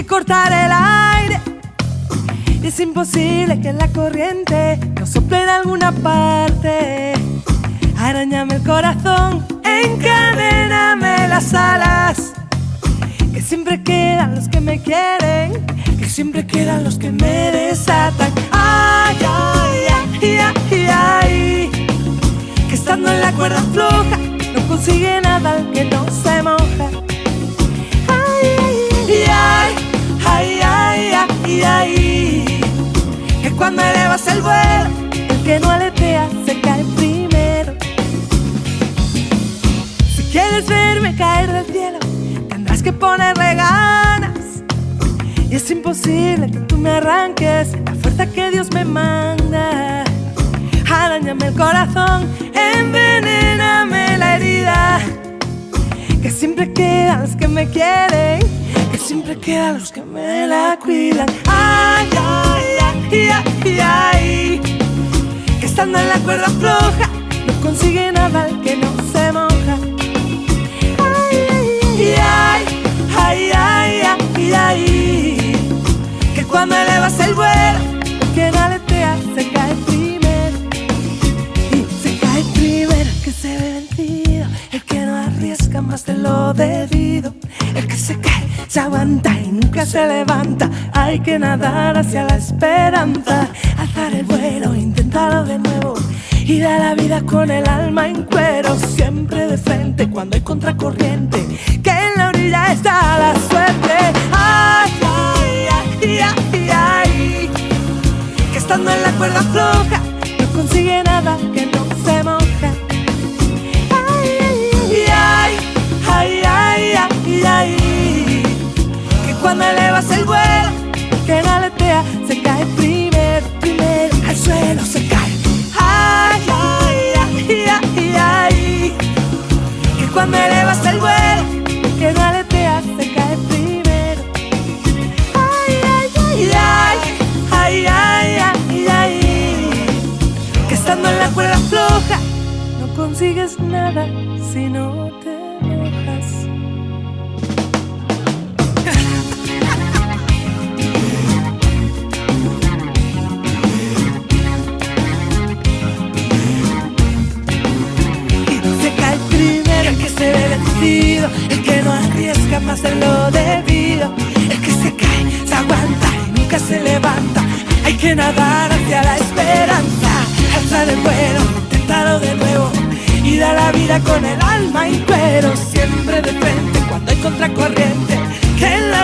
cortar el aire. Y es imposible que la corriente no sople en alguna parte. Arañame el corazón, encadéname las alas. Que siempre quedan los que me quieren, que siempre quedan los que me desatan. Ay, ay, ay, ay, ay. Que estando en la cuerda floja no consigue nada el que no se moja. Ay, ay, ay, ay, ay, ay. Que cuando elevas el vuelo, el que no aletea se cae primero. Si quieres verme caer del cielo, tendrás que ponerle ganas. Y es imposible que tú me arranques la fuerza que Dios me manda. Arañame el corazón, envenéname la herida. Que siempre quedan los que me quieren, que siempre quedan los que me la cuidan. Ay, ay, ay, ay, ay. Que estando en la cuerda floja no consigue nada el que no se moja. Ay, ay, ay, ay, ay, ay. Que cuando elevas el vuelo, el que no aletea se cae primero. Y se cae primero el que se ve vencido, el que no arriesga más de lo debido. El que se cae, se aguanta y nunca se levanta. Hay que nadar hacia la esperanza, alzar el vuelo, intentarlo de nuevo y dar la vida con el alma en cuero. Siempre de frente cuando hay contracorriente, que en la orilla está la suerte. Ay, ay, ay, ay, ay. Que estando en la cuerda floja no consigue nada que no se moja. Ay, ay, ay, ay, ay, ay. Que cuando elevas el vuelo, que no aletea se cae primero, primero al suelo se cae. Ay, ay, ay, ay, ay. Que cuando elevas el vuelo, que no aletea se cae primero. Ay, ay, ay, ay, ay, ay, ay. Que estando en la cuerda floja no consigues nada si no te mojas. El que no arriesga más de lo debido, el que se cae, se aguanta y nunca se levanta. Hay que nadar hacia la esperanza, alzar el vuelo, intentarlo de nuevo y dar la vida con el alma en cuero. Siempre de frente cuando hay contracorriente, que en la